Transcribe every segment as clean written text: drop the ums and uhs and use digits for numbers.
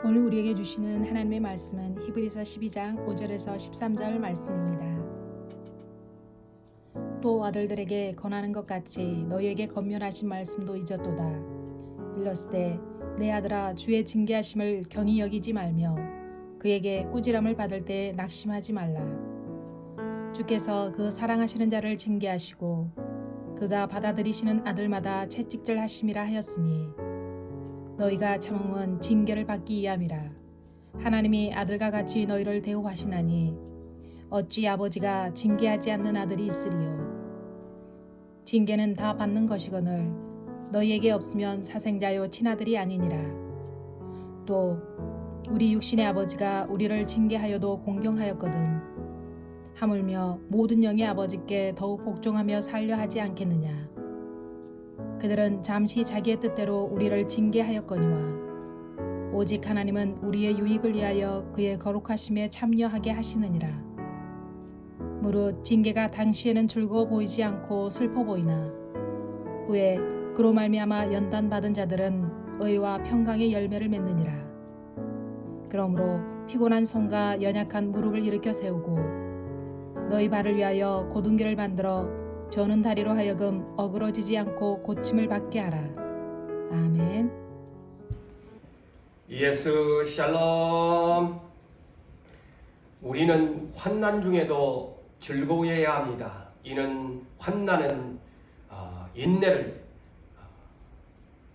오늘 우리에게 주시는 하나님의 말씀은 히브리서 12장 5절에서 13절 말씀입니다. 또 아들들에게 권하는 것 같이 너희에게 권면하신 말씀도 잊었도다. 일렀으되 내 아들아 주의 징계하심을 경히 여기지 말며 그에게 꾸지람을 받을 때 낙심하지 말라. 주께서 그 사랑하시는 자를 징계하시고 그가 받아들이시는 아들마다 채찍질 하심이라 하였으니 너희가 참음은 징계를 받기 위함이라. 하나님이 아들과 같이 너희를 대우하시나니 어찌 아버지가 징계하지 않는 아들이 있으리요. 징계는 다 받는 것이거늘 너희에게 없으면 사생자요 친아들이 아니니라. 또 우리 육신의 아버지가 우리를 징계하여도 공경하였거든 하물며 모든 영의 아버지께 더욱 복종하며 살려 하지 않겠느냐. 그들은 잠시 자기의 뜻대로 우리를 징계하였거니와 오직 하나님은 우리의 유익을 위하여 그의 거룩하심에 참여하게 하시느니라. 무릇 징계가 당시에는 즐거워 보이지 않고 슬퍼 보이나 후에 그로 말미암아 연단받은 자들은 의와 평강의 열매를 맺느니라. 그러므로 피곤한 손과 연약한 무릎을 일으켜 세우고 너희 발을 위하여 곧은 길을 만들어 저는 다리로 하여금 어그러지지 않고 고침을 받게 하라. 아멘. 예수 샬롬. 우리는 환난 중에도 즐거워해야 합니다. 이는 환난은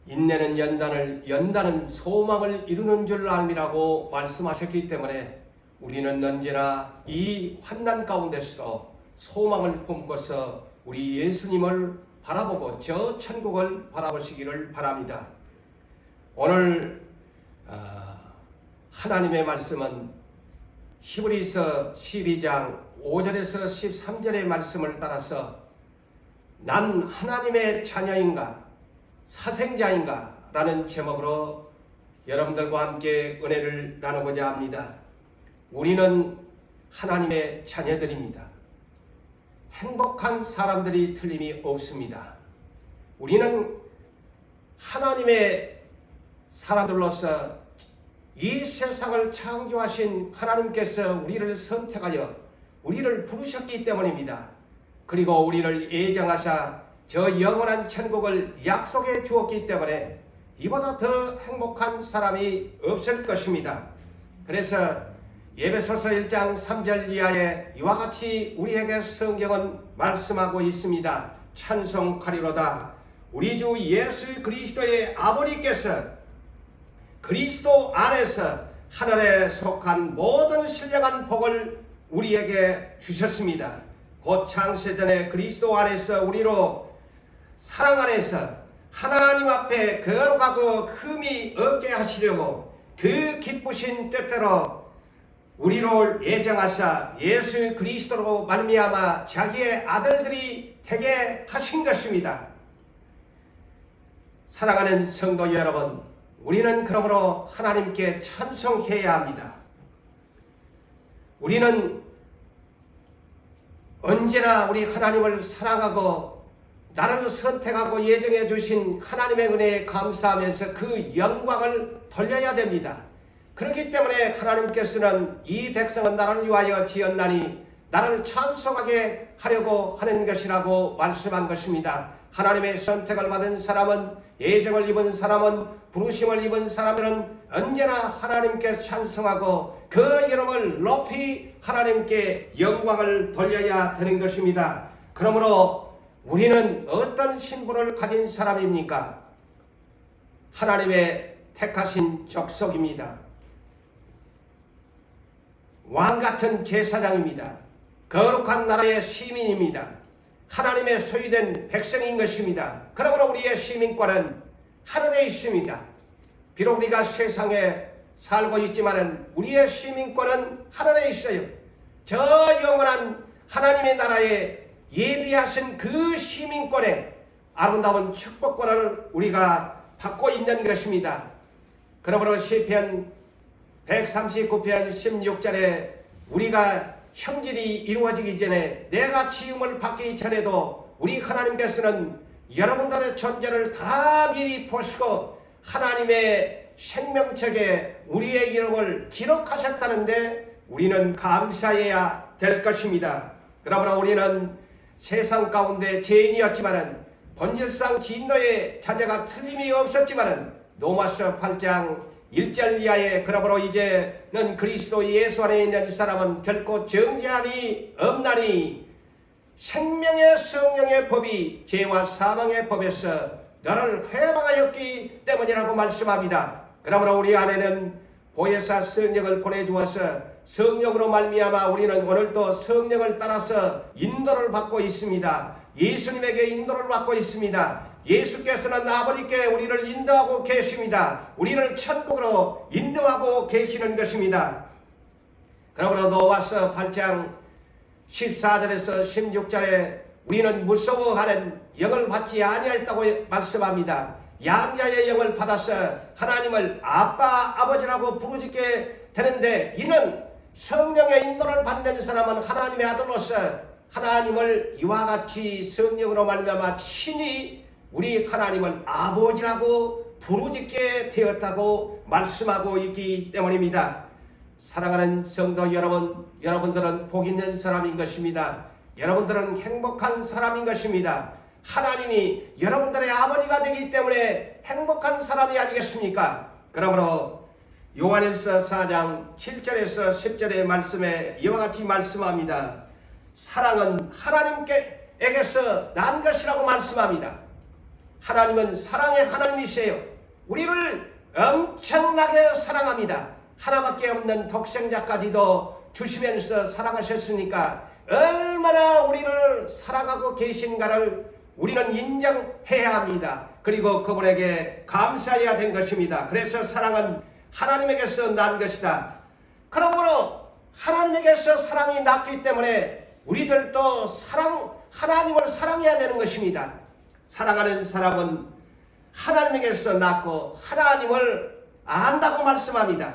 인내는 연단을, 연단은 소망을 이루는 줄 알미라고 말씀하셨기 때문에 우리는 언제나 이 환난 가운데서도 소망을 품고서 우리 예수님을 바라보고 저 천국을 바라보시기를 바랍니다. 오늘 하나님의 말씀은 히브리서 12장 5절에서 13절의 말씀을 따라서 난 하나님의 자녀인가 사생자인가 라는 제목으로 여러분들과 함께 은혜를 나누고자 합니다. 우리는 하나님의 자녀들입니다. 행복한 사람들이 틀림이 없습니다. 우리는 하나님의 사람들로서 이 세상을 창조하신 하나님께서 우리를 선택하여 우리를 부르셨기 때문입니다. 그리고 우리를 예정하사 저 영원한 천국을 약속해 주었기 때문에 이보다 더 행복한 사람이 없을 것입니다. 그래서 에베소서 1장 3절 이하에 이와 같이 우리에게 성경은 말씀하고 있습니다. 찬송하리로다. 우리 주 예수 그리스도의 아버지께서 그리스도 안에서 하늘에 속한 모든 신령한 복을 우리에게 주셨습니다. 곧 창세전에 그리스도 안에서 우리로 사랑 안에서 하나님 앞에 거룩하고 흠이 없게 하시려고 그 기쁘신 뜻대로 우리를 예정하사 예수 그리스도로 말미암아 자기의 아들들이 되게 하신 것입니다. 사랑하는 성도 여러분, 우리는 그러므로 하나님께 찬송해야 합니다. 우리는 언제나 우리 하나님을 사랑하고 나를 선택하고 예정해 주신 하나님의 은혜에 감사하면서 그 영광을 돌려야 됩니다. 그렇기 때문에 하나님께서는 이 백성은 나를 위하여 지었나니 나를 찬송하게 하려고 하는 것이라고 말씀한 것입니다. 하나님의 선택을 받은 사람은, 예정을 입은 사람은, 부르심을 입은 사람들은 언제나 하나님께 찬송하고 그 이름을 높이 하나님께 영광을 돌려야 되는 것입니다. 그러므로 우리는 어떤 신분을 가진 사람입니까? 하나님의 택하신 족속입니다. 왕같은 제사장입니다. 거룩한 나라의 시민입니다. 하나님의 소유된 백성인 것입니다. 그러므로 우리의 시민권은 하늘에 있습니다. 비록 우리가 세상에 살고 있지만 우리의 시민권은 하늘에 있어요. 저 영원한 하나님의 나라에 예비하신 그 시민권의 아름다운 축복권을 우리가 받고 있는 것입니다. 그러므로 시편 139편 16절에 우리가 형질이 이루어지기 전에 내가 지음을 받기 전에도 우리 하나님께서는 여러분들의 존재를 다 미리 보시고 하나님의 생명책에 우리의 이름을 기록하셨다는데 우리는 감사해야 될 것입니다. 그러므로 우리는 세상 가운데 죄인이었지만은 본질상 진노의 자제가 틀림이 없었지만은 로마서 8장 1절 이하에 그러므로 이제는 그리스도 예수 안에 있는 사람은 결코 정죄함이 없나니 생명의 성령의 법이 죄와 사망의 법에서 너를 회방하였기 때문이라고 말씀합니다. 그러므로 우리 안에는 보혜사 성령을 보내주어서 성령으로 말미암아 우리는 오늘도 성령을 따라서 인도를 받고 있습니다. 예수님에게 인도를 받고 있습니다. 예수께서는 아버지께 우리를 인도하고 계십니다. 우리를 천국으로 인도하고 계시는 것입니다. 그러므로 로마서 8장 14절에서 16절에 우리는 무서워하는 영을 받지 아니하였다고 말씀합니다. 양자의 영을 받아서 하나님을 아빠, 아버지라고 부르짖게 되는데 이는 성령의 인도를 받는 사람은 하나님의 아들로서 하나님을 이와 같이 성령으로 말미암아 친히 우리 하나님을 아버지라고 부르짖게 되었다고 말씀하고 있기 때문입니다. 사랑하는 성도 여러분, 여러분들은 복 있는 사람인 것입니다. 여러분들은 행복한 사람인 것입니다. 하나님이 여러분들의 아버지가 되기 때문에 행복한 사람이 아니겠습니까? 그러므로 요한일서 4장 7절에서 10절의 말씀에 이와 같이 말씀합니다. 사랑은 하나님께서 난 것이라고 말씀합니다. 하나님은 사랑의 하나님이세요. 우리를 엄청나게 사랑합니다. 하나밖에 없는 독생자까지도 주시면서 사랑하셨으니까 얼마나 우리를 사랑하고 계신가를 우리는 인정해야 합니다. 그리고 그분에게 감사해야 된 것입니다. 그래서 사랑은 하나님에게서 난 것이다. 그러므로 하나님에게서 사랑이 났기 때문에 우리들도 하나님을 사랑해야 되는 것입니다. 사랑하는 사람은 하나님에게서 났고 하나님을 안다고 말씀합니다.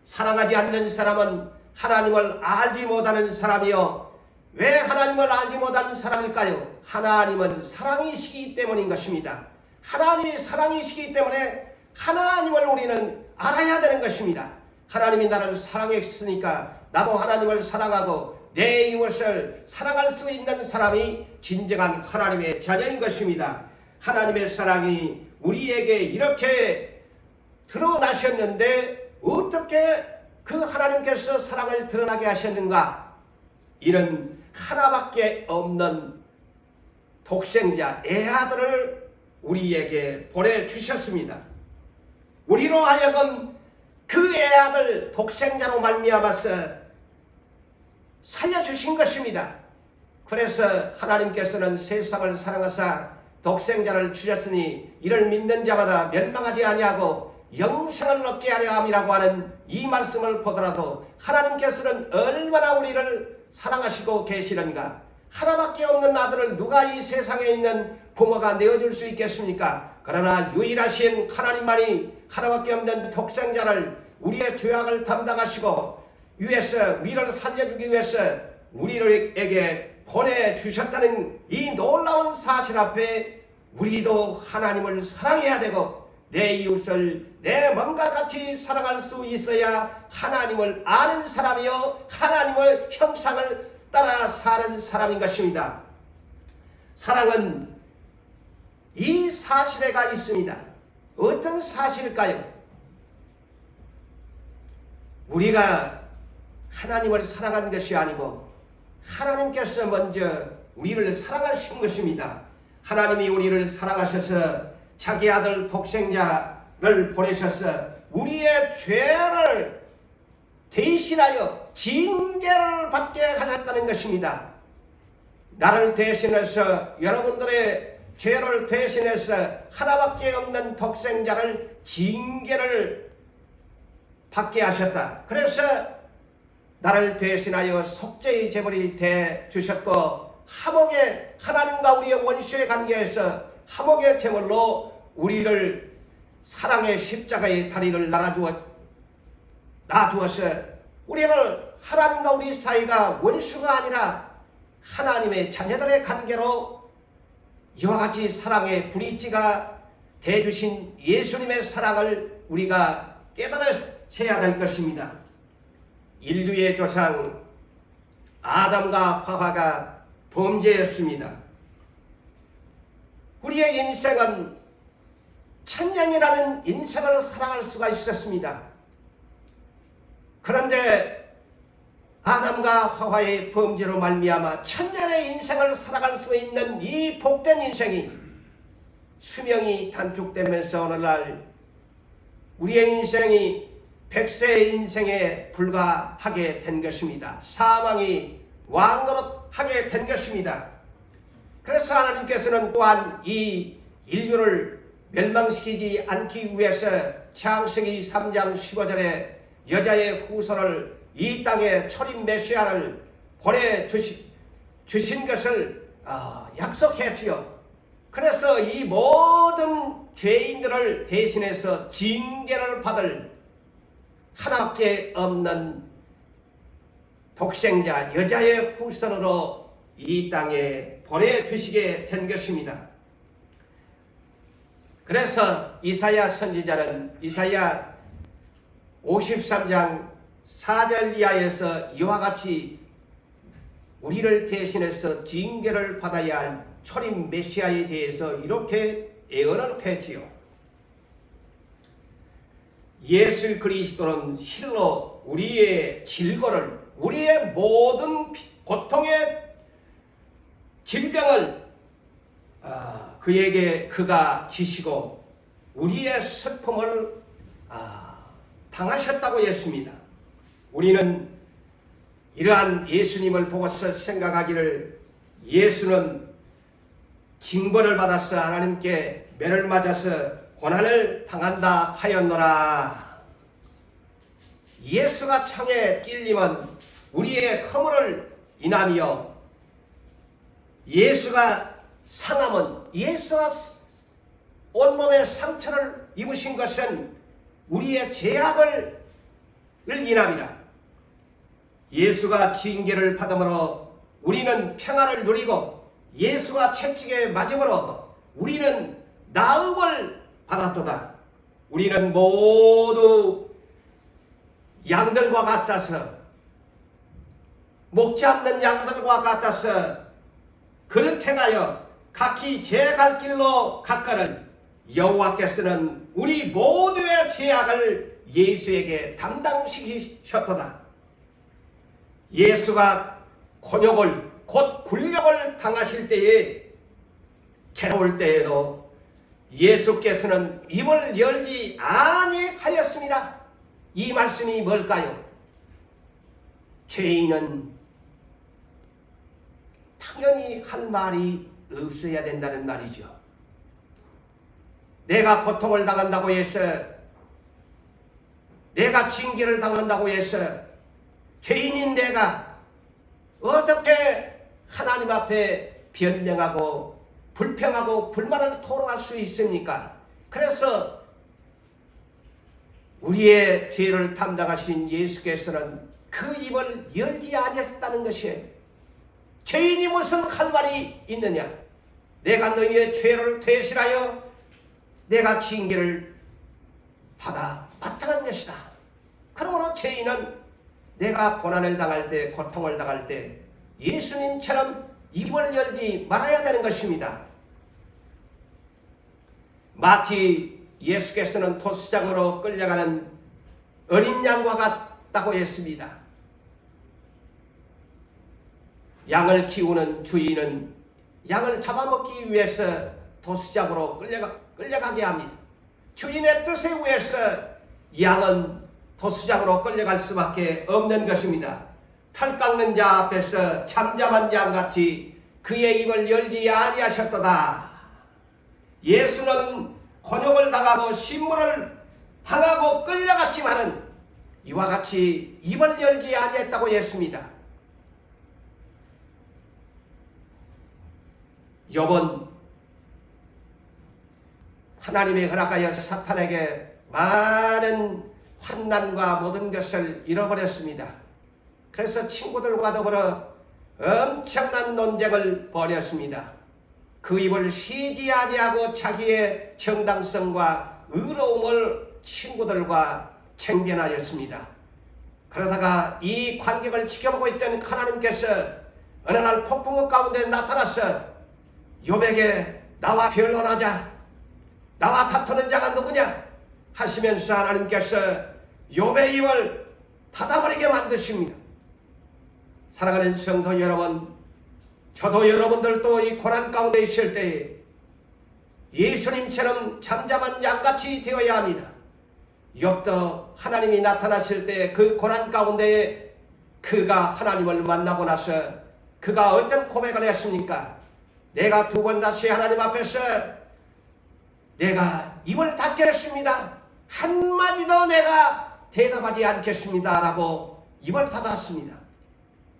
사랑하지 않는 사람은 하나님을 알지 못하는 사람이요. 왜 하나님을 알지 못하는 사람일까요? 하나님은 사랑이시기 때문인 것입니다. 하나님이 사랑이시기 때문에 하나님을 우리는 알아야 되는 것입니다. 하나님이 나를 사랑했으니까 나도 하나님을 사랑하고 내 이웃을 사랑할 수 있는 사람이 진정한 하나님의 자녀인 것입니다. 하나님의 사랑이 우리에게 이렇게 드러나셨는데 어떻게 그 하나님께서 사랑을 드러나게 하셨는가? 이런 하나밖에 없는 독생자 애아들을 우리에게 보내주셨습니다. 우리로 하여금 그 애아들 독생자로 말미암아서 살려주신 것입니다. 그래서 하나님께서는 세상을 사랑하사 독생자를 주셨으니 이를 믿는 자마다 멸망하지 아니하고 영생을 얻게 하려 함이라고 하는 이 말씀을 보더라도 하나님께서는 얼마나 우리를 사랑하시고 계시는가. 하나밖에 없는 아들을 누가 이 세상에 있는 부모가 내어줄 수 있겠습니까? 그러나 유일하신 하나님만이 하나밖에 없는 독생자를 우리의 죄악을 담당하시고 위해서 우리를 살려주기 위해서 우리에게 보내주셨다는 이 놀라운 사실 앞에 우리도 하나님을 사랑해야 되고 내 이웃을 내 몸과 같이 사랑할 수 있어야 하나님을 아는 사람이요 하나님의 형상을 따라 사는 사람인 것입니다. 사랑은 이 사실에가 있습니다. 어떤 사실일까요? 우리가 하나님을 사랑한 것이 아니고 하나님께서 먼저 우리를 사랑하신 것입니다. 하나님이 우리를 사랑하셔서 자기 아들 독생자를 보내셔서 우리의 죄를 대신하여 징계를 받게 하셨다는 것입니다. 나를 대신해서 여러분들의 죄를 대신해서 하나밖에 없는 독생자를 징계를 받게 하셨다. 그래서 나를 대신하여 속죄의 제물이 돼 주셨고 화목의 하나님과 우리의 원수의 관계에서 화목의 제물로 우리를 사랑의 십자가의 다리를 놔주어서 우리를 하나님과 우리 사이가 원수가 아니라 하나님의 자녀들의 관계로 이와 같이 사랑의 브릿지가 대주신 예수님의 사랑을 우리가 깨달으셔야 될 것입니다. 인류의 조상 아담과 하와가 범죄했습니다. 우리의 인생은 천년이라는 인생을 살아갈 수가 있었습니다. 그런데 아담과 하와의 범죄로 말미암아 천년의 인생을 살아갈 수 있는 이 복된 인생이 수명이 단축되면서 오늘날 우리의 인생이 100세의 인생에 불과하게 된 것입니다. 사망이 왕노릇하게 된 것입니다. 그래서 하나님께서는 또한 이 인류를 멸망시키지 않기 위해서 창세기 3장 15절에 여자의 후손을 이 땅에 초림 메시아를 보내주신 것을 약속했지요. 그래서 이 모든 죄인들을 대신해서 징계를 받을 하나밖에 없는 독생자 여자의 후손으로 이 땅에 보내주시게 된 것입니다. 그래서 이사야 선지자는 이사야 53장 4절 이하에서 이와 같이 우리를 대신해서 징계를 받아야 할 초림 메시아에 대해서 이렇게 예언을 했지요. 예수 그리스도는 실로 우리의 질고를, 우리의 모든 고통의 질병을 그에게 그가 지시고 우리의 슬픔을 당하셨다고 했습니다. 우리는 이러한 예수님을 보고서 생각하기를 예수는 징벌을 받아서 하나님께 매를 맞아서 고난을 당한다 하였노라. 예수가 창에 찔림은 우리의 허물을 인하며 예수가 상함은 예수가 온몸에 상처를 입으신 것은 우리의 죄악을 인함이라. 예수가 징계를 받음으로 우리는 평안을 누리고 예수가 채찍에 맞음으로 우리는 나음을 받았도다. 우리는 모두 양들과 같아서 목지 않는 양들과 같아서 그릇 행하여 각기 제 갈 길로 갔거늘 여호와께서는 우리 모두의 죄악을 예수에게 담당시키셨도다. 예수가 곤욕을 곧 굴욕을 당하실 때에 괴로울 때에도 예수께서는 입을 열지 아니하였습니다. 이 말씀이 뭘까요? 죄인은 당연히 할 말이 없어야 된다는 말이죠. 내가 고통을 당한다고 해서, 내가 징계를 당한다고 해서 죄인인 내가 어떻게 하나님 앞에 변명하고 불평하고 불만을 토로할 수 있습니까? 그래서 우리의 죄를 담당하신 예수께서는 그 입을 열지 아니하셨다는 것이에요. 죄인이 무슨 할 말이 있느냐? 내가 너희의 죄를 대신하여 내가 징계를 받아 마땅한 것이다. 그러므로 죄인은 내가 고난을 당할 때, 고통을 당할 때 예수님처럼 입을 열지 말아야 되는 것입니다. 마치 예수께서는 토수장으로 끌려가는 어린 양과 같다고 했습니다. 양을 키우는 주인은 양을 잡아먹기 위해서 토수장으로 끌려가게 합니다. 주인의 뜻에 의해서 양은 토수장으로 끌려갈 수밖에 없는 것입니다. 털 깎는 자 앞에서 잠잠한 양같이 그의 입을 열지 아니하셨도다. 예수는 곤욕을 당하고 신문을 당하고 끌려갔지만은 이와 같이 입을 열지 아니했다고 했습니다. 욥은 하나님의 허락하여 사탄에게 많은 환난과 모든 것을 잃어버렸습니다. 그래서 친구들과 더불어 엄청난 논쟁을 벌였습니다. 그 입을 쉬지 아니하고 자기의 정당성과 의로움을 친구들과 쟁변하였습니다. 그러다가 이 관객을 지켜보고 있던 하나님께서 어느 날 폭풍우 가운데 나타나서 욥에게 나와 변론하자, 나와 다투는 자가 누구냐 하시면서 하나님께서 욥의 입을 닫아버리게 만드십니다. 사랑하는 성도 여러분, 저도 여러분들도 이 고난 가운데 있을 때에 예수님처럼 잠잠한 양같이 되어야 합니다. 욥도 하나님이 나타나실 때 그 고난 가운데 그가 하나님을 만나고 나서 그가 어떤 고백을 했습니까? 내가 두 번 다시 하나님 앞에서 내가 입을 닫겠습니다. 한마디도 내가 대답하지 않겠습니다 라고 입을 닫았습니다.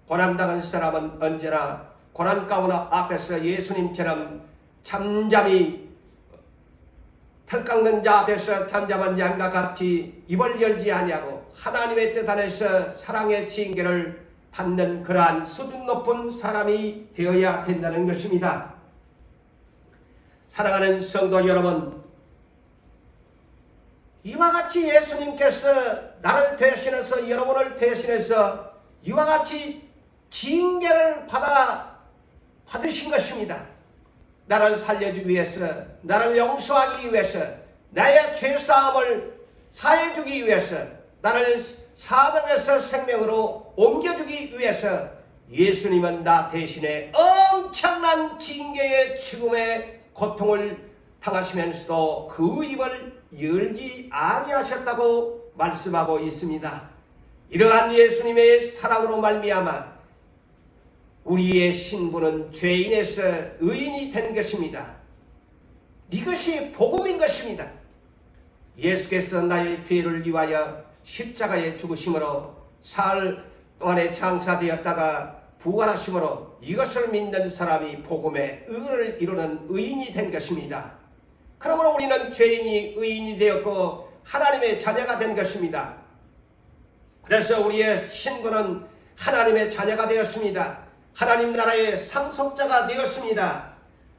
고난당한 사람은 언제나 고난 가운데 앞에서 예수님처럼 잠잠히 털 깎는 자 앞에서 잠잠한 양과 같이 입을 열지 아니하고 하나님의 뜻 안에서 사랑의 징계를 받는 그러한 수준 높은 사람이 되어야 된다는 것입니다. 사랑하는 성도 여러분, 이와 같이 예수님께서 나를 대신해서 여러분을 대신해서 이와 같이 징계를 받으신 것입니다. 나를 살려주기 위해서, 나를 용서하기 위해서, 나의 죄사함을 사해주기 위해서, 나를 사명에서 생명으로 옮겨주기 위해서 예수님은 나 대신에 엄청난 징계의 죽음의 고통을 당하시면서도 그 입을 열지 아니하셨다고 말씀하고 있습니다. 이러한 예수님의 사랑으로 말미암아 우리의 신분은 죄인에서 의인이 된 것입니다. 이것이 복음인 것입니다. 예수께서 나의 죄를 위하여 십자가에 죽으심으로 사흘 동안에 장사되었다가 부활하심으로 이것을 믿는 사람이 복음의 의를 이루는 의인이 된 것입니다. 그러므로 우리는 죄인이 의인이 되었고 하나님의 자녀가 된 것입니다. 그래서 우리의 신분은 하나님의 자녀가 되었습니다. 하나님 나라의 상속자가 되었습니다.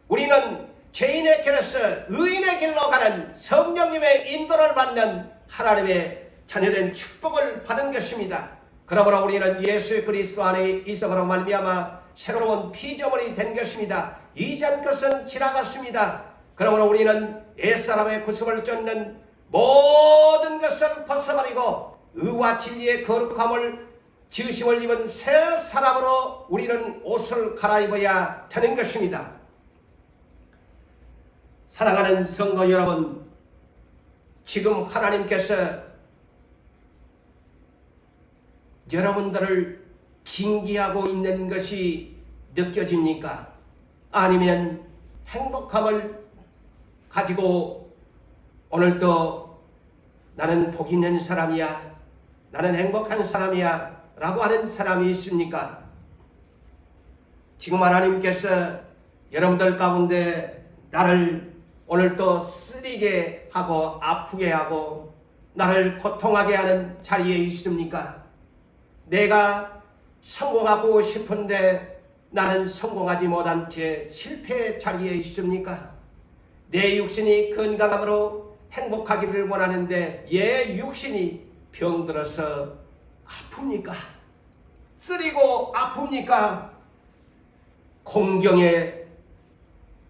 우리는 죄인의 길에서 의인의 길로 가는 성령님의 인도를 받는 하나님의 자녀된 축복을 받은 것입니다. 그러므로 우리는 예수 그리스도 안에 있음으로 말미암아 새로운 피조물이 된 것입니다. 이전 것은 지나갔습니다. 그러므로 우리는 옛사람의 구습을 쫓는 모든 것을 벗어버리고 의와 진리의 거룩함을 지으심을 입은 새 사람으로 우리는 옷을 갈아입어야 되는 것입니다. 사랑하는 성도 여러분, 지금 하나님께서 여러분들을 징계하고 있는 것이 느껴집니까? 아니면 행복함을 가지고 오늘도 나는 복 있는 사람이야, 나는 행복한 사람이야 라고 하는 사람이 있습니까? 지금 하나님께서 여러분들 가운데 나를 오늘도 쓰리게 하고 아프게 하고 나를 고통하게 하는 자리에 있습니까? 내가 성공하고 싶은데 나는 성공하지 못한 채 실패의 자리에 있습니까? 내 육신이 건강함으로 행복하기를 원하는데 얘 육신이 병들어서 아픕니까? 쓰리고 아픕니까? 공경에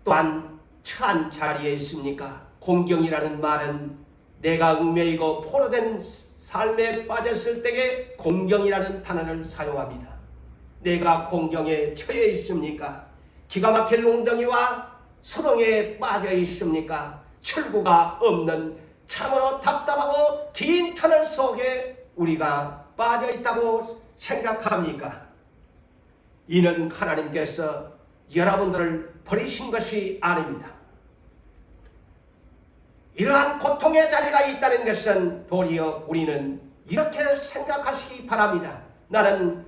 또한 처한 자리에 있습니까? 공경이라는 말은 내가 얽매이고 포로된 삶에 빠졌을 때에 공경이라는 단어를 사용합니다. 내가 공경에 처해 있습니까? 기가 막힐 웅덩이와 수렁에 빠져 있습니까? 출구가 없는 참으로 답답하고 긴 터널 속에 우리가 빠져 있다고 생각합니까? 이는 하나님께서 여러분들을 버리신 것이 아닙니다. 이러한 고통의 자리가 있다는 것은 도리어 우리는 이렇게 생각하시기 바랍니다. 나는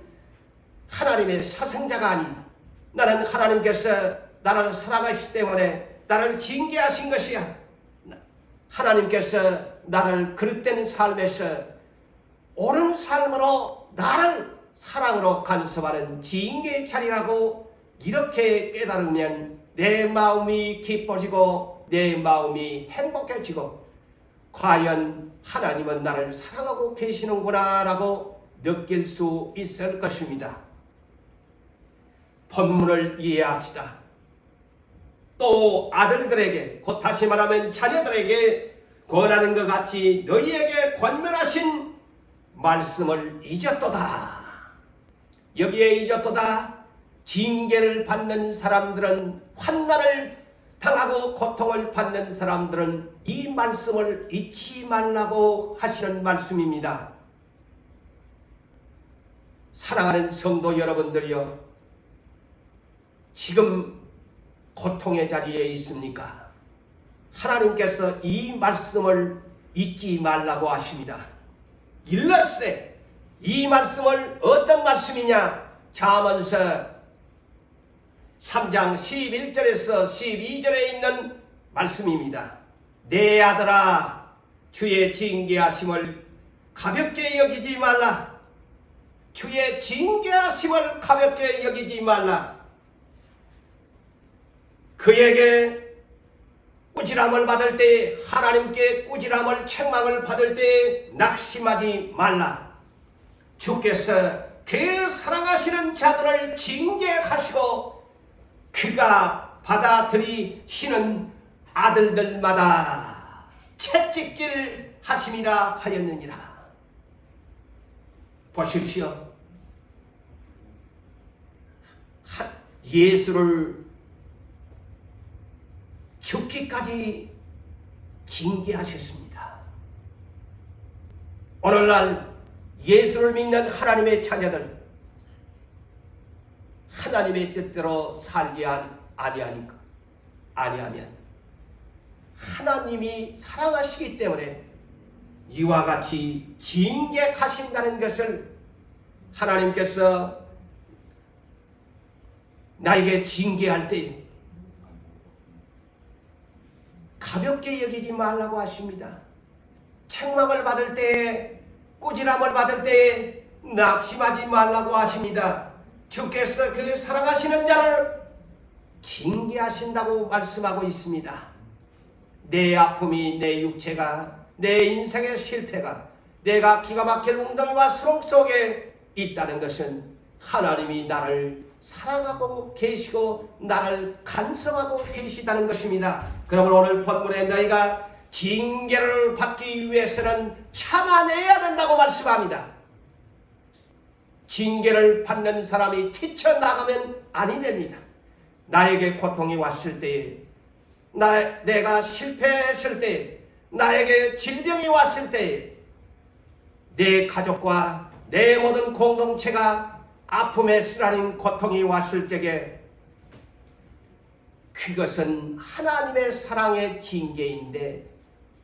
하나님의 사생자가 아니다. 나는 하나님께서 나를 사랑하시기 때문에 나를 징계하신 것이야. 하나님께서 나를 그릇된 삶에서 옳은 삶으로 나를 사랑으로 간섭하는 징계의 자리라고 이렇게 깨달으면 내 마음이 기뻐지고 내 마음이 행복해지고 과연 하나님은 나를 사랑하고 계시는구나 라고 느낄 수 있을 것입니다. 본문을 이해합시다. 또 아들들에게, 곧 다시 말하면 자녀들에게 권하는 것 같이 너희에게 권면하신 말씀을 잊었도다. 여기에 잊었도다. 징계를 받는 사람들은, 환난을 당하고 고통을 받는 사람들은 이 말씀을 잊지 말라고 하시는 말씀입니다. 사랑하는 성도 여러분들이여, 지금 고통의 자리에 있습니까? 하나님께서 이 말씀을 잊지 말라고 하십니다. 일러스되, 이 말씀을 어떤 말씀이냐? 잠언서 3장 11절에서 12절에 있는 말씀입니다. 내 아들아, 주의 징계하심을 가볍게 여기지 말라. 주의 징계하심을 가볍게 여기지 말라. 그에게 꾸지람을 받을 때, 하나님께 꾸지람을 책망을 받을 때 낙심하지 말라. 주께서 그 사랑하시는 자들을 징계하시고 그가 받아들이시는 아들들마다 채찍질 하심이라 하였느니라. 보십시오. 예수를 죽기까지 징계하셨습니다. 오늘날 예수를 믿는 하나님의 자녀들, 하나님의 뜻대로 살지 아니하면 하나님이 사랑하시기 때문에 이와 같이 징계하신다는 것을, 하나님께서 나에게 징계할 때 가볍게 여기지 말라고 하십니다. 책망을 받을 때, 꾸지람을 받을 때 낙심하지 말라고 하십니다. 주께서 그 사랑하시는 자를 징계하신다고 말씀하고 있습니다. 내 아픔이, 내 육체가, 내 인생의 실패가, 내가 기가 막힐 웅덩이와 수렁 속에 있다는 것은 하나님이 나를 사랑하고 계시고 나를 간섭하고 계시다는 것입니다. 그러므로 오늘 본문에 너희가 징계를 받기 위해서는 참아내야 된다고 말씀합니다. 징계를 받는 사람이 튀쳐나가면 아니 됩니다. 나에게 고통이 왔을 때에, 내가 실패했을 때에, 나에게 질병이 왔을 때에, 내 가족과 내 모든 공동체가 아픔에 쓰라린 고통이 왔을 때에 그것은 하나님의 사랑의 징계인데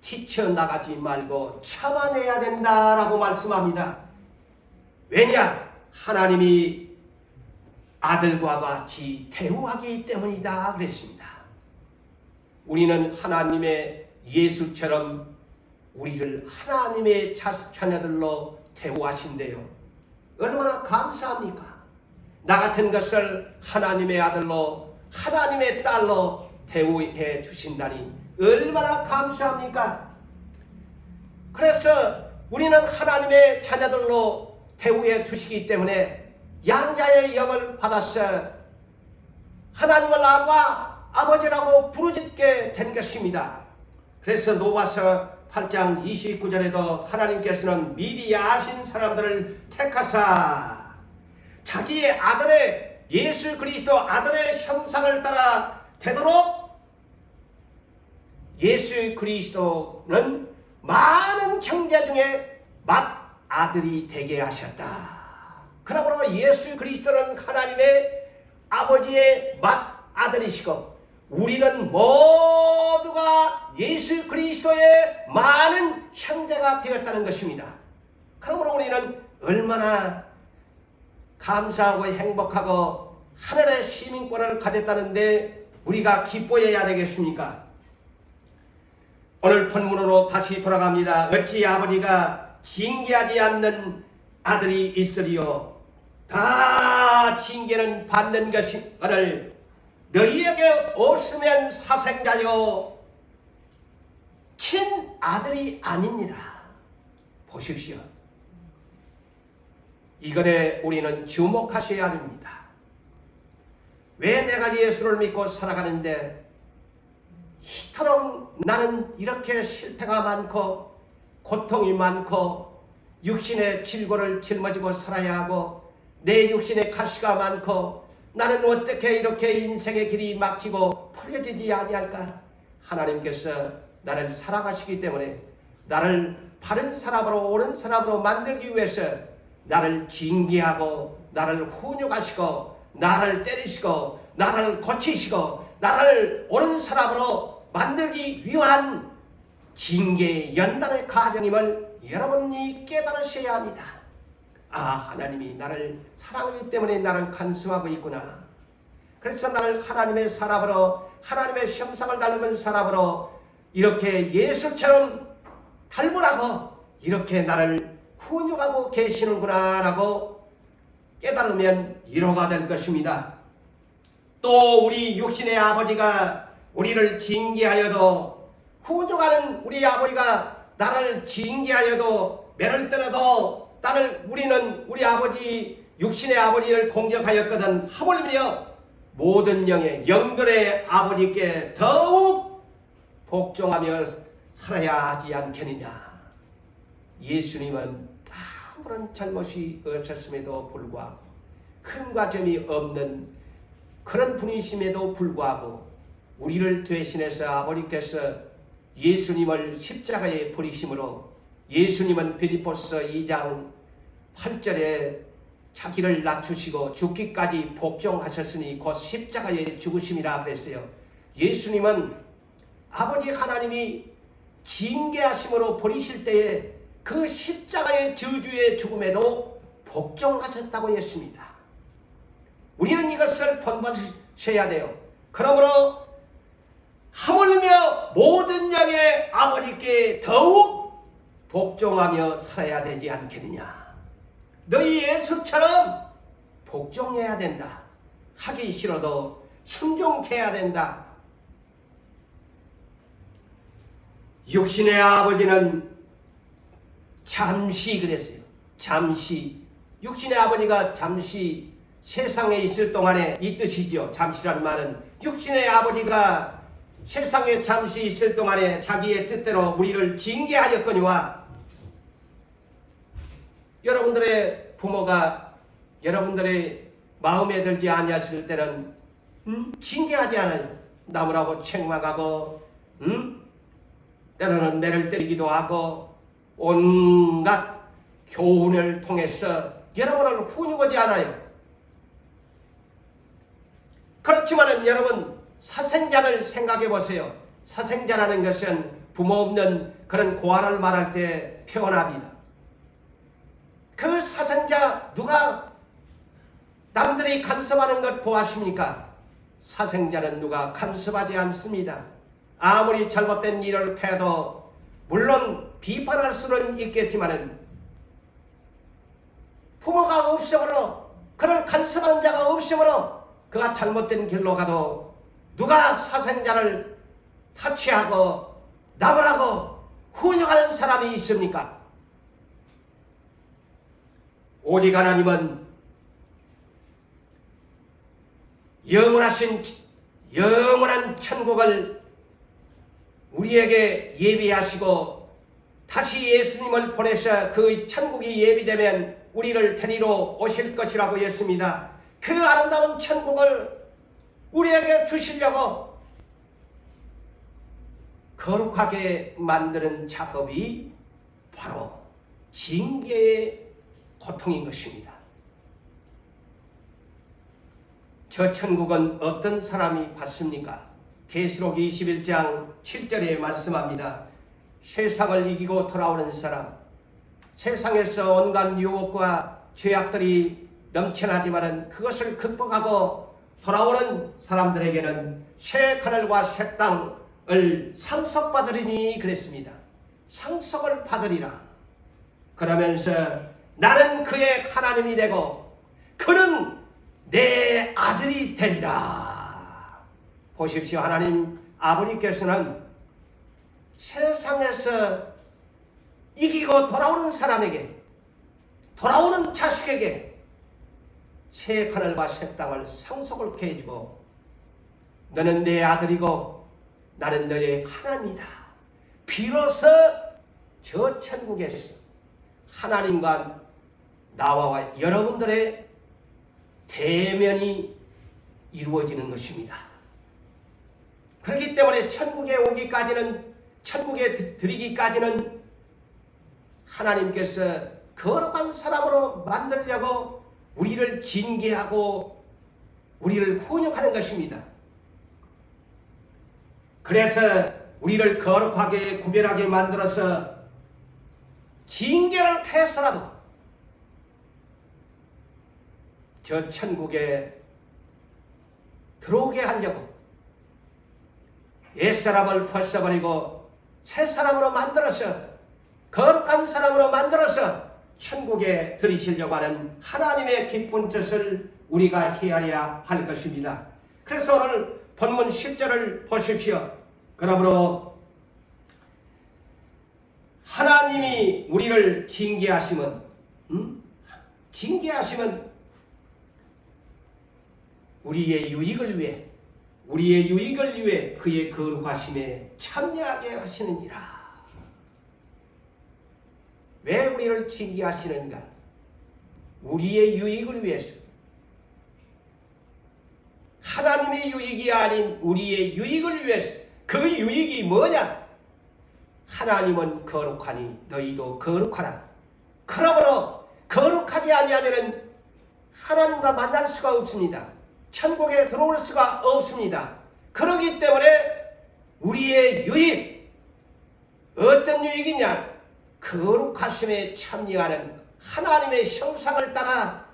튀쳐나가지 말고 참아내야 된다라고 말씀합니다. 왜냐? 하나님이 아들과 같이 대우하기 때문이다 그랬습니다. 우리는 하나님의 예수처럼 우리를 하나님의 자녀들로 대우하신대요. 얼마나 감사합니까? 나 같은 것을 하나님의 아들로, 하나님의 딸로 대우해 주신다니 얼마나 감사합니까? 그래서 우리는 하나님의 자녀들로 대우해 주시기 때문에 양자의 영을 받아서 하나님을 아버지라고 부르짖게 된 것입니다. 그래서 로마서 8장 29절에도 하나님께서는 미리 아신 사람들을 택하사 자기의 아들의, 예수 그리스도 아들의 형상을 따라 되도록 예수 그리스도는 많은 형제 중에 맏아들이 되게 하셨다. 그러므로 예수 그리스도는 하나님의 아버지의 맏아들이시고 우리는 모두가 예수 그리스도의 많은 형제가 되었다는 것입니다. 그러므로 우리는 얼마나 감사하고 행복하고 하늘의 시민권을 가졌다는데 우리가 기뻐해야 되겠습니까? 오늘 본문으로 다시 돌아갑니다. 어찌 아버지가 징계하지 않는 아들이 있으리요? 다 징계는 받는 것을 너희에게 없으면 사생자요 친아들이 아니니라. 보십시오. 이것에 우리는 주목하셔야 합니다. 왜 내가 예수를 믿고 살아가는데 이토록 나는 이렇게 실패가 많고 고통이 많고 육신의 질고를 짊어지고 살아야 하고 내 육신의 가시가 많고 나는 어떻게 이렇게 인생의 길이 막히고 풀려지지 아니할까? 하나님께서 나를 사랑하시기 때문에 나를 바른 사람으로 옳은 사람으로 만들기 위해서 나를 징계하고 나를 훈육하시고 나를 때리시고 나를 고치시고 나를 옳은 사람으로 만들기 위한 징계의 연단의 과정임을 여러분이 깨달으셔야 합니다. 아, 하나님이 나를 사랑하기 때문에 나를 간수하고 있구나. 그래서 나를 하나님의 사람으로 하나님의 형상을 닮은 사람으로 이렇게 예수처럼 닮으라고 이렇게 나를 훈육하고 계시는구나 라고 깨달으면 위로가 될 것입니다. 또 우리 육신의 아버지가 우리를 징계하여도 훈육하는 우리 아버지가 나를 징계하여도 매를 때려도 우리는 우리 아버지 육신의 아버지를 공격하였거든 하물며 모든 영들의 아버지께 더욱 복종하며 살아야 하지 않겠느냐. 예수님은 아무런 잘못이 없었음에도 불구하고 흠과 점이 없는 그런 분이심에도 불구하고 우리를 대신해서 아버지께서 예수님을 십자가에 버리심으로 예수님은 빌립보서 2장 8절에 자기를 낮추시고 죽기까지 복종하셨으니 곧 십자가에 죽으심이라 그랬어요. 예수님은 아버지 하나님이 징계하심으로 버리실 때에 그 십자가의 저주의 죽음에도 복종하셨다고 했습니다. 우리는 이것을 본받으셔야 돼요. 그러므로 하물며 모든 영의 아버지께 더욱 복종하며 살아야 되지 않겠느냐. 너희 예수처럼 복종해야 된다. 하기 싫어도 순종해야 된다. 육신의 아버지는 잠시 그랬어요. 잠시. 육신의 아버지가 잠시 세상에 있을 동안에 이 뜻이죠. 잠시라는 말은 육신의 아버지가 세상에 잠시 있을 동안에 자기의 뜻대로 우리를 징계하였거니와 여러분들의 부모가 여러분들의 마음에 들지 아니하실 때는 징계하지 않아요. 나무라고 책망하고 때로는 매를 때리기도 하고 온갖 교훈을 통해서 여러분을 훈육하지 않아요. 그렇지만은 여러분 사생자를 생각해 보세요. 사생자라는 것은 부모 없는 그런 고아를 말할 때 표현합니다. 그 사생자 누가 남들이 간섭하는 것 보았습니까? 사생자는 누가 간섭하지 않습니다. 아무리 잘못된 일을 해도 물론 비판할 수는 있겠지만은 부모가 없으므로 그를 간섭하는 자가 없으므로 그가 잘못된 길로 가도 누가 사생자를 타치하고 나무라고 훈육하는 사람이 있습니까? 오직 하나님은 영원한 천국을 우리에게 예비하시고 다시 예수님을 보내서 그 천국이 예비되면 우리를 데리러 오실 것이라고 했습니다. 그 아름다운 천국을 우리에게 주시려고 거룩하게 만드는 작업이 바로 징계의 고통인 것입니다. 저 천국은 어떤 사람이 받습니까? 계시록 21장 7절에 말씀합니다. 세상을 이기고 돌아오는 사람, 세상에서 온갖 유혹과 죄악들이 넘쳐나지만은 그것을 극복하고 돌아오는 사람들에게는 새 하늘과 새 땅을 상속받으리니 그랬습니다. 상속을 받으리라. 그러면서 나는 그의 하나님이 되고 그는 내 아들이 되리라. 보십시오. 하나님 아버지께서는 세상에서 이기고 돌아오는 사람에게, 돌아오는 자식에게 새 하늘과 새 땅을 상속을 해주고 너는 내 아들이고 나는 너의 하나님이다. 비로소 저 천국에서 하나님과 나와 여러분들의 대면이 이루어지는 것입니다. 그렇기 때문에 천국에 오기까지는, 천국에 들이기까지는 하나님께서 거룩한 사람으로 만들려고 우리를 징계하고 우리를 훈육하는 것입니다. 그래서 우리를 거룩하게 구별하게 만들어서 징계를 해서라도 저 천국에 들어오게 하려고 옛사람을 벗어버리고 새사람으로 만들어서, 거룩한 사람으로 만들어서 천국에 들이시려고 하는 하나님의 기쁜 뜻을 우리가 헤아려야 할 것입니다. 그래서 오늘 본문 10절을 보십시오. 그러므로 하나님이 우리를 징계하시면, 징계하시면 우리의 유익을 위해 그의 거룩하심에 참여하게 하시느니라. 왜 우리를 징계하시는가? 우리의 유익을 위해서. 하나님의 유익이 아닌 우리의 유익을 위해서. 그 유익이 뭐냐? 하나님은 거룩하니 너희도 거룩하라. 그러므로 거룩하지 아니하면 하나님과 만날 수가 없습니다. 천국에 들어올 수가 없습니다. 그렇기 때문에 우리의 유익, 어떤 유익이냐? 거룩하심에 참여하는 하나님의 형상을 따라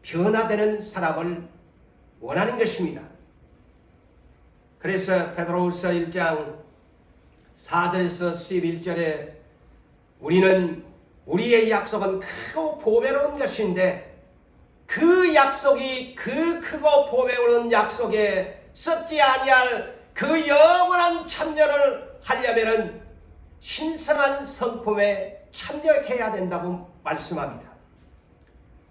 변화되는 사람을 원하는 것입니다. 그래서 베드로후서 1장 4절에서 11절에 우리는, 우리의 약속은 크고 보배로운 것인데 그 약속이, 그 크고 보배로운 약속에 썩지 아니할 그 영원한 참여를 하려면은 신성한 성품에 참여해야 된다고 말씀합니다.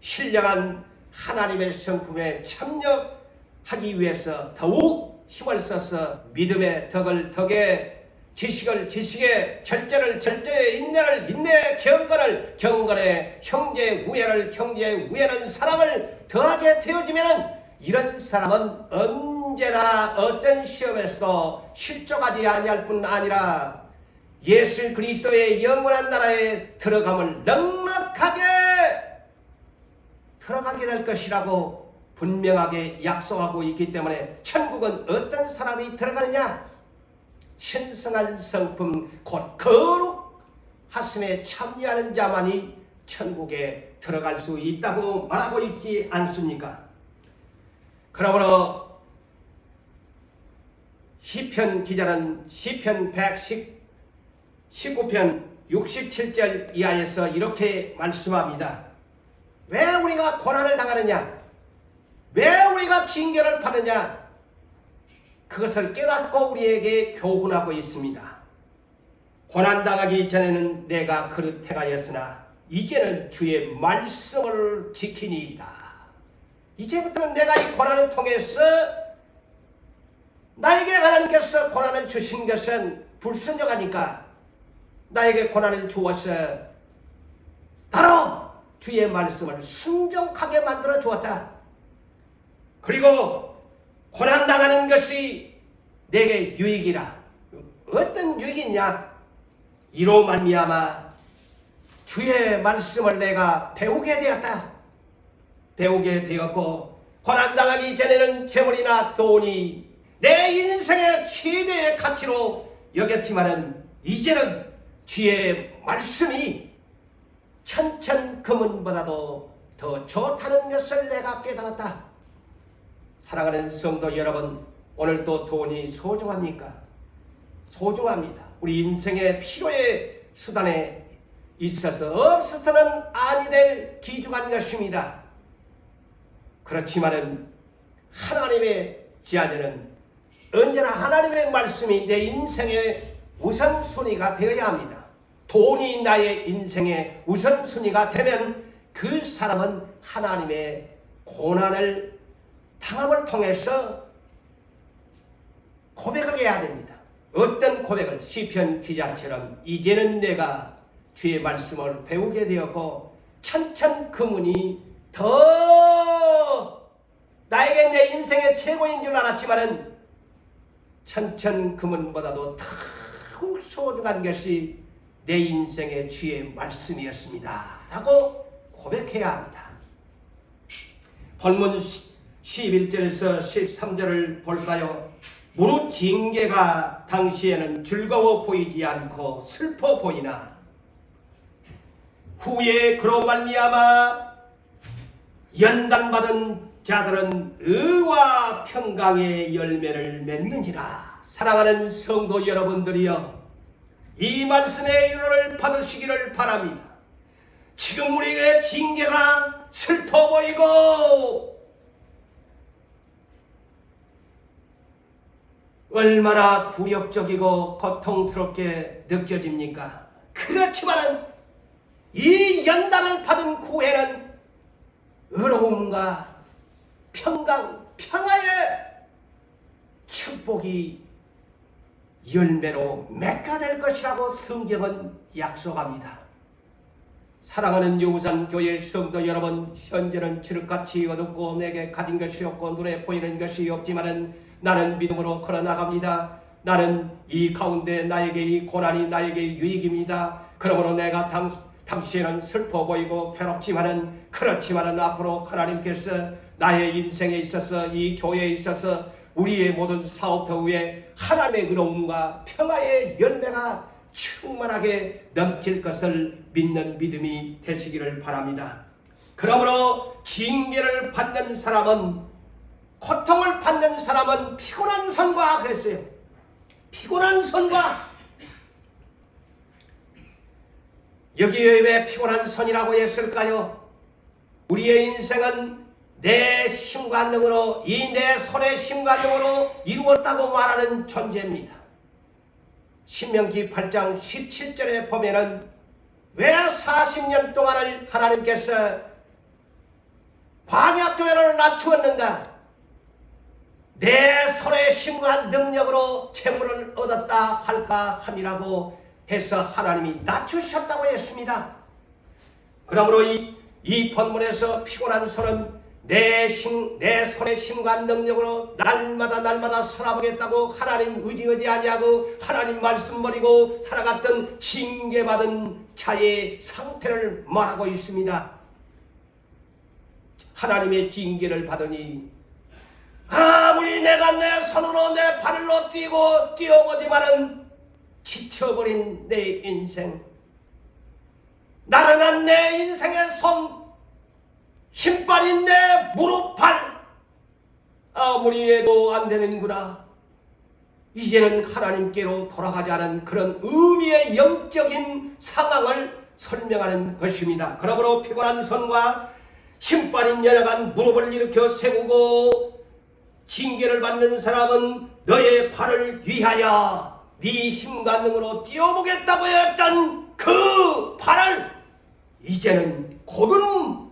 신령한 하나님의 성품에 참여하기 위해서 더욱 힘을 써서 믿음의 덕을 덕에, 지식을 지식에, 절제를 절제에, 인내를 인내에, 경건을 경건에, 형제 우애를 형제 우애는 사랑을 더하게 되어지면 이런 사람은 언제나 어떤 시험에서도 실족하지 아니할 뿐 아니라 예수 그리스도의 영원한 나라에 들어감을 넉넉하게 들어가게 될 것이라고 분명하게 약속하고 있기 때문에 천국은 어떤 사람이 들어가느냐? 신성한 성품 곧 거룩하심에 참여하는 자만이 천국에 들어갈 수 있다고 말하고 있지 않습니까? 그러므로 시편 기자는 시편 119편 67절 이하에서 이렇게 말씀합니다. 왜 우리가 고난을 당하느냐? 왜 우리가 징계를 받느냐? 그것을 깨닫고 우리에게 교훈하고 있습니다. 고난당하기 전에는 내가 그릇 행하였으나 이제는 주의 말씀을 지키니이다. 이제부터는 내가 이 고난을 통해서, 나에게 하나님께서 고난을 주신 것은 불순종하니까 나에게 고난을 주어서 바로 주의 말씀을 순종하게 만들어 주었다. 그리고 고난당하는 것이 내게 유익이라. 어떤 유익이냐? 이로 말미암아 주의 말씀을 내가 배우게 되었다. 배우게 되었고, 고난당하기 전에는 재물이나 돈이 내 인생의 최대의 가치로 여겼지만은 이제는 주의 말씀이 천천금은보다도 더 좋다는 것을 내가 깨달았다. 사랑하는 성도 여러분, 오늘도 돈이 소중합니까? 소중합니다. 우리 인생의 필요의 수단에 있어서 없어서는 아니 될 귀중한 것입니다. 그렇지만은 하나님의 제자들은 언제나 하나님의 말씀이 내 인생의 우선순위가 되어야 합니다. 돈이 나의 인생의 우선순위가 되면 그 사람은 하나님의 고난을 당함을 통해서 고백을 해야 됩니다. 어떤 고백을? 시편 기자처럼 이제는 내가 주의 말씀을 배우게 되었고 천천그문이 더 나에게 내 인생의 최고인 줄 알았지만은 천천그문보다도 더 소중한 것이 내 인생의 주의 말씀이었습니다 라고 고백해야 합니다. 본문 11절에서 13절을 볼까요? 무릇 징계가 당시에는 즐거워 보이지 않고 슬퍼 보이나 후에 그로 말미암아 연단받은 자들은 의와 평강의 열매를 맺느니라. 사랑하는 성도 여러분들이여, 이 말씀의 위로를 받으시기를 바랍니다. 지금 우리에게 징계가 슬퍼 보이고 얼마나 굴욕적이고 고통스럽게 느껴집니까? 그렇지만은 이 연단을 받은 후에는 의로움과 평강, 평화의 축복이 열매로 맺게 것이라고 성경은 약속합니다. 사랑하는 유부산 교회 성도 여러분, 현재는 칠흑같이 어둡고 내게 가진 것이 없고 눈에 보이는 것이 없지만은 나는 믿음으로 걸어나갑니다. 나는 이 가운데 나에게 이 고난이 나에게 유익입니다. 그러므로 내가 당시에는 슬퍼 보이고 괴롭지만은 그렇지만은 앞으로 하나님께서 나의 인생에 있어서 이 교회에 있어서 우리의 모든 사업터 위에 하나님의 의로움과 평화의 열매가 충만하게 넘칠 것을 믿는 믿음이 되시기를 바랍니다. 그러므로 징계를 받는 사람은, 고통을 받는 사람은 피곤한 손과 그랬어요. 피곤한 손과. 여기에 왜 피곤한 손이라고 했을까요? 우리의 인생은 내 힘과 능으로, 이 내 손의 힘과 능으로 이루었다고 말하는 존재입니다. 신명기 8장 17절에 보면은 왜 40년 동안을 하나님께서 광야교회를 낮추었는가? 내 손의 힘과 능력으로 재물을 얻었다 할까 함이라고 해서 하나님이 낮추셨다고 했습니다. 그러므로 이 본문에서 피곤한 손은 내 손의 힘과 능력으로 날마다 살아보겠다고 하나님 의지 아니하고 하나님 말씀 버리고 살아갔던 징계받은 자의 상태를 말하고 있습니다. 하나님의 징계를 받으니 아무리 내가 내 손으로 내 발로 뛰어보지만은 지쳐버린 내 인생, 나른한 내 인생의 손, 힘빠린 내 무릎, 발, 아무리 해도 안 되는구나. 이제는 하나님께로 돌아가자는 그런 의미의 영적인 상황을 설명하는 것입니다. 그러므로 피곤한 손과 힘빠린 연약한 무릎을 일으켜 세우고 징계를 받는 사람은 너의 발을 위하여 네 힘과 능으로 뛰어보겠다고 했던 그 발을 이제는 고든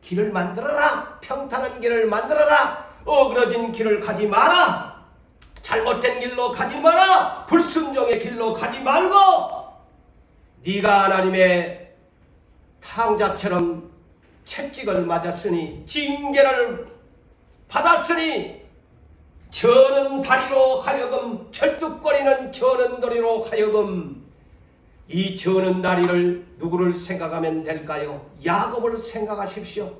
길을 만들어라. 평탄한 길을 만들어라. 어그러진 길을 가지 마라. 잘못된 길로 가지 마라. 불순종의 길로 가지 말고 네가 하나님의 탕자처럼 채찍을 맞았으니, 징계를 받았으니, 저는 다리로 하여금, 철뚝거리는 저는 다리로 하여금, 이 저는 다리를 누구를 생각하면 될까요? 야곱을 생각하십시오.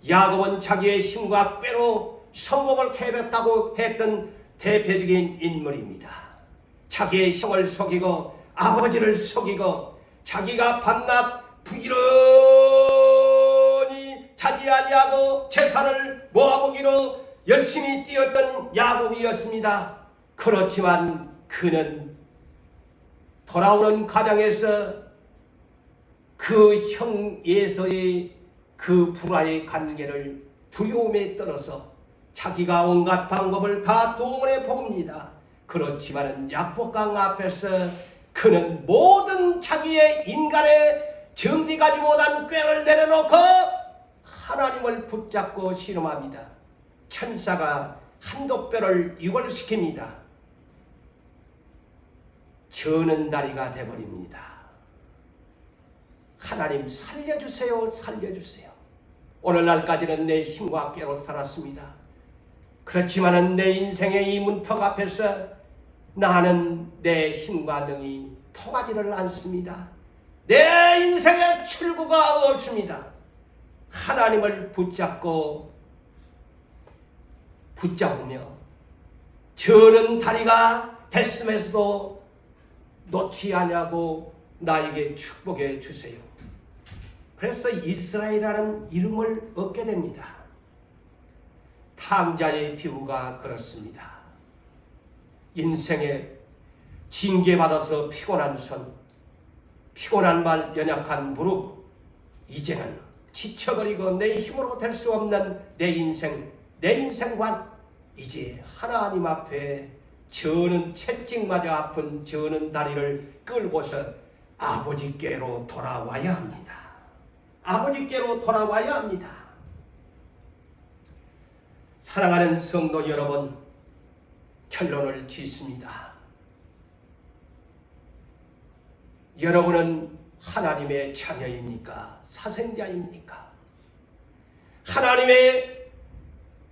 야곱은 자기의 힘과 꾀로 성공을 캐냈다고 했던 대표적인 인물입니다. 자기의 형을 속이고 아버지를 속이고 자기가 밤낮 부지런히 자지 아니하고 재산을 모아보기로 열심히 뛰었던 야곱이었습니다. 그렇지만 그는 돌아오는 가정에서 그 형에서의 그 불화의 관계를 두려움에 떨어서 자기가 온갖 방법을 다 동원해 봅니다. 그렇지만은 약복강 앞에서 그는 모든 자기의 인간의 정리가지 못한 꾀를 내려놓고 하나님을 붙잡고 씨름합니다. 천사가 한독별을 유골시킵니다. 저는 다리가 돼버립니다. 하나님 살려주세요, 살려주세요. 오늘날까지는 내 힘과 꾀로 살았습니다. 그렇지만은 내 인생의 이 문턱 앞에서 나는 내 힘과 능이 통하지를 않습니다. 내 인생에 출구가 없습니다. 하나님을 붙잡으며 저는 다리가 됐음에서도 놓지 아니하고 나에게 축복해 주세요. 그래서 이스라엘이라는 이름을 얻게 됩니다. 탕자의 비유가 그렇습니다. 인생에 징계받아서 피곤한 손, 피곤한 발, 연약한 무릎, 이제는 지쳐버리고 내 힘으로 될 수 없는 내 인생관, 이제 하나님 앞에 저는 채찍맞아 아픈 저는 다리를 끌고서 아버지께로 돌아와야 합니다. 아버지께로 돌아와야 합니다. 사랑하는 성도 여러분, 결론을 짓습니다. 여러분은 하나님의 자녀입니까? 사생자입니까? 하나님의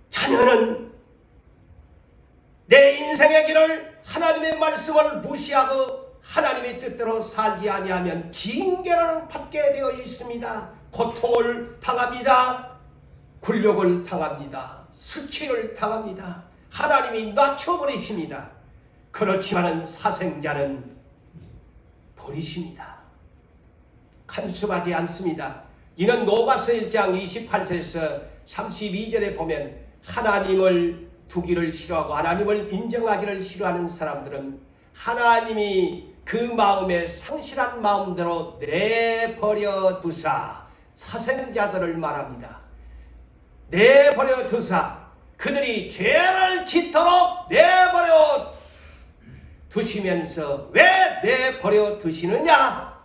자녀는 내 인생의 길을 하나님의 말씀을 무시하고 하나님의 뜻대로 살지 아니하면 징계를 받게 되어 있습니다. 고통을 당합니다. 굴욕을 당합니다. 수치를 당합니다. 하나님이 낮춰버리십니다. 그렇지만은 사생자는 버리십니다. 간섭하지 않습니다. 이는 로마서 1장 28절에서 32절에 보면 하나님을 두기를 싫어하고 하나님을 인정하기를 싫어하는 사람들은 하나님이 그 마음에 상실한 마음대로 내버려 두사, 사생자들을 말합니다. 내버려 두사, 그들이 죄를 짓도록 내버려 두시면서 왜 내버려 두시느냐?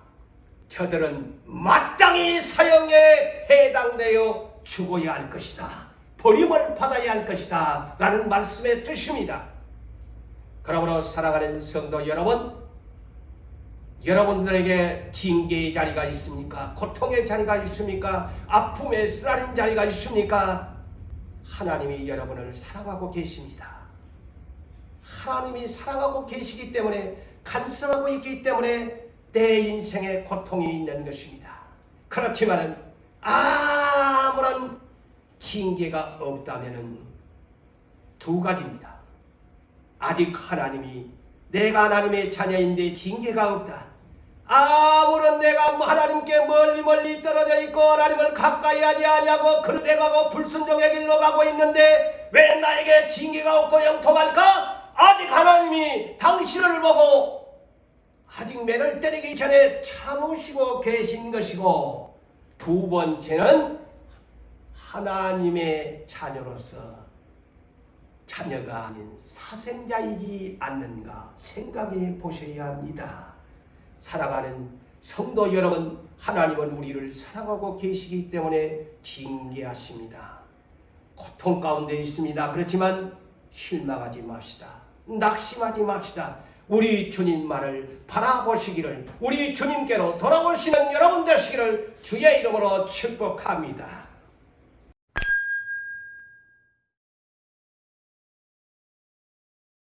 저들은 마땅히 사형에 해당되어 죽어야 할 것이다. 버림을 받아야 할 것이다. 라는 말씀의 뜻입니다. 그러므로 사랑하는 성도 여러분, 여러분들에게 징계의 자리가 있습니까? 고통의 자리가 있습니까? 아픔의 쓰라린 자리가 있습니까? 하나님이 여러분을 사랑하고 계십니다. 하나님이 사랑하고 계시기 때문에, 간섭하고 있기 때문에 내 인생에 고통이 있는 것입니다. 그렇지만은 아무런 징계가 없다면은 두 가지입니다. 아직 하나님이 내가 하나님의 자녀인데 징계가 없다. 아무런 내가 하나님께 멀리 떨어져 있고 하나님을 가까이 하지 아니하고 그릇에 가고 불순종의 길로 가고 있는데 왜 나에게 징계가 없고 영통할까? 아직 하나님이 당신을 보고 아직 매를 때리기 전에 참으시고 계신 것이고, 두 번째는 하나님의 자녀로서 자녀가 아닌 사생자이지 않는가 생각해 보셔야 합니다. 사랑하는 성도 여러분, 하나님은 우리를 사랑하고 계시기 때문에 징계하십니다. 고통 가운데 있습니다. 그렇지만 실망하지 맙시다. 낙심하지 맙시다. 우리 주님만을 바라보시기를, 우리 주님께로 돌아오시는 여러분 되시기를 주의 이름으로 축복합니다.